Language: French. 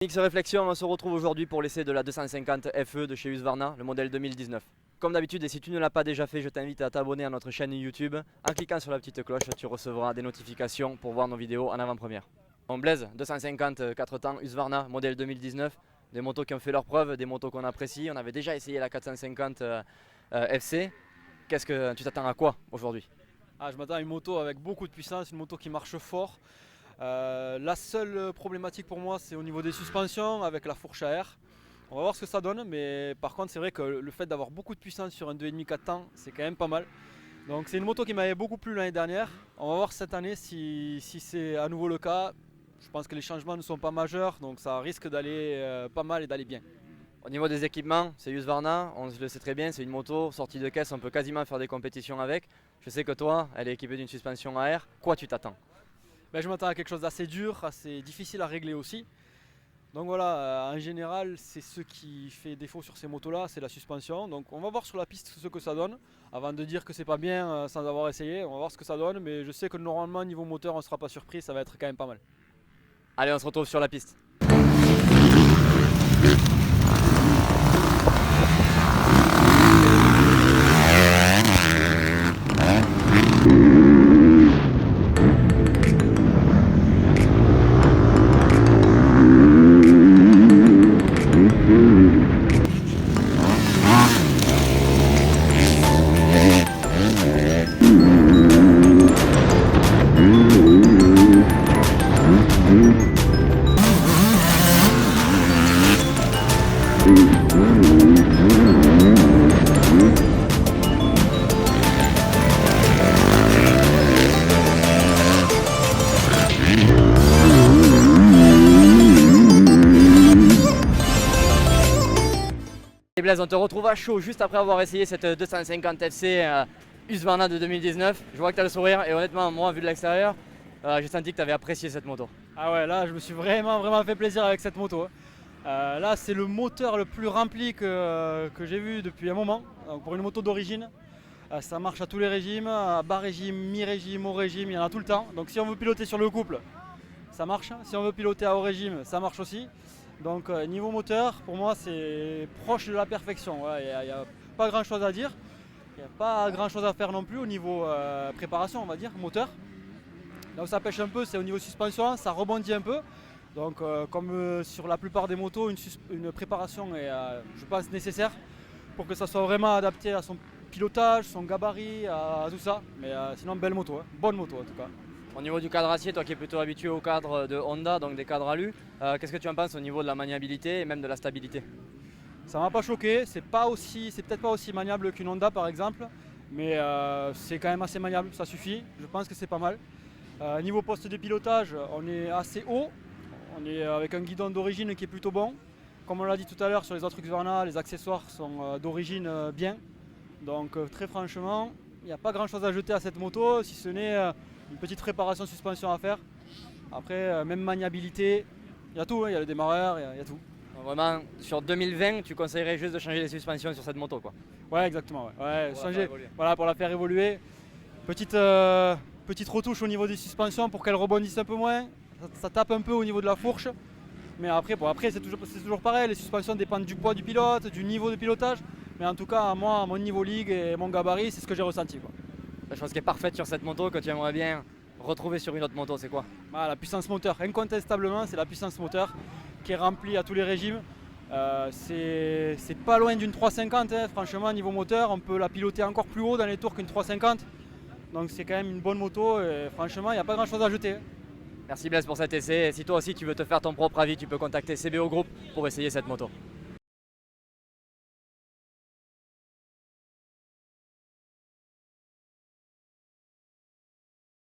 Mix Réflexion, on se retrouve aujourd'hui pour l'essai de la 250 FE de chez Husqvarna, le modèle 2019. Comme d'habitude, et si tu ne l'as pas déjà fait, je t'invite à t'abonner à notre chaîne YouTube. En cliquant sur la petite cloche, tu recevras des notifications pour voir nos vidéos en avant-première. On Blaise, 250 4 temps Husqvarna, modèle 2019. Des motos qui ont fait leurs preuves, des motos qu'on apprécie. On avait déjà essayé la 450 FC. Qu'est-ce que tu t'attends à quoi aujourd'hui? Je m'attends à une moto avec beaucoup de puissance, une moto qui marche fort. La seule problématique pour moi, c'est au niveau des suspensions avec la fourche à air. On va voir ce que ça donne, mais par contre c'est vrai que le fait d'avoir beaucoup de puissance sur un 2,5 4 temps, c'est quand même pas mal. Donc c'est une moto qui m'avait beaucoup plu l'année dernière. On va voir cette année si c'est à nouveau le cas. Je pense que les changements ne sont pas majeurs, donc ça risque d'aller pas mal et d'aller bien. Au niveau des équipements, c'est Husqvarna, on le sait très bien, c'est une moto sortie de caisse, on peut quasiment faire des compétitions avec. Je sais que toi, elle est équipée d'une suspension à air. Quoi tu t'attends? Je m'attends à quelque chose d'assez dur, assez difficile à régler aussi. Donc voilà, en général, c'est ce qui fait défaut sur ces motos-là, c'est la suspension. Donc on va voir sur la piste ce que ça donne. Avant de dire que c'est pas bien sans avoir essayé, on va voir ce que ça donne. Mais je sais que normalement, niveau moteur, on ne sera pas surpris, ça va être quand même pas mal. Allez, on se retrouve sur la piste. Et Blaise, on te retrouve à chaud juste après avoir essayé cette 250 FC Husqvarna de 2019. Je vois que tu as le sourire et honnêtement, moi, vu de l'extérieur, j'ai senti que tu avais apprécié cette moto. Ah ouais, là, je me suis vraiment fait plaisir avec cette moto. Là, c'est le moteur le plus rempli que j'ai vu depuis un moment. Donc, pour une moto d'origine, ça marche à tous les régimes, à bas régime, mi-régime, haut régime, il y en a tout le temps. Donc si on veut piloter sur le couple, ça marche. Si on veut piloter à haut régime, ça marche aussi. Donc niveau moteur, pour moi, c'est proche de la perfection. Il n'y a pas grand chose à dire. Il n'y a pas grand chose à faire non plus au niveau préparation, on va dire, moteur. Là où ça pêche un peu, c'est au niveau suspension, ça rebondit un peu. Donc comme sur la plupart des motos, une préparation est, je pense, nécessaire pour que ça soit vraiment adapté à son pilotage, son gabarit, à tout ça. Mais sinon, belle moto, hein. Bonne moto en tout cas. Au niveau du cadre acier, toi qui es plutôt habitué au cadre de Honda, donc des cadres alu, qu'est-ce que tu en penses au niveau de la maniabilité et même de la stabilité? Ça m'a pas choqué, c'est peut-être pas aussi maniable qu'une Honda par exemple, mais c'est quand même assez maniable, ça suffit, je pense que c'est pas mal. Niveau poste de pilotage, on est assez haut, on est avec un guidon d'origine qui est plutôt bon. Comme on l'a dit tout à l'heure sur les autres Husqvarna, les accessoires sont d'origine bien. Donc très franchement, il n'y a pas grand chose à jeter à cette moto, si ce n'est une petite réparation suspension à faire. Après, même maniabilité, il y a tout, hein, il y a le démarreur, il y a tout. Donc vraiment, sur 2020, tu conseillerais juste de changer les suspensions sur cette moto, quoi? Ouais, exactement. Ouais, Pour la changer, faire évoluer. voilà, pour la faire évoluer. Petite retouche au niveau des suspensions pour qu'elle rebondisse un peu moins. Ça tape un peu au niveau de la fourche. Mais après, c'est toujours pareil, les suspensions dépendent du poids du pilote, du niveau de pilotage. Mais en tout cas, moi, à mon niveau ligue et mon gabarit, c'est ce que j'ai ressenti, quoi. La chose qui est parfaite sur cette moto, que tu aimerais bien retrouver sur une autre moto, c'est quoi? La puissance moteur, incontestablement, c'est la puissance moteur qui est remplie à tous les régimes. C'est pas loin d'une 350, hein. Franchement, niveau moteur, on peut la piloter encore plus haut dans les tours qu'une 350. Donc c'est quand même une bonne moto et franchement, il n'y a pas grand chose à jeter, hein. Merci Blaise pour cet essai. Et si toi aussi tu veux te faire ton propre avis, tu peux contacter CBO Group pour essayer cette moto.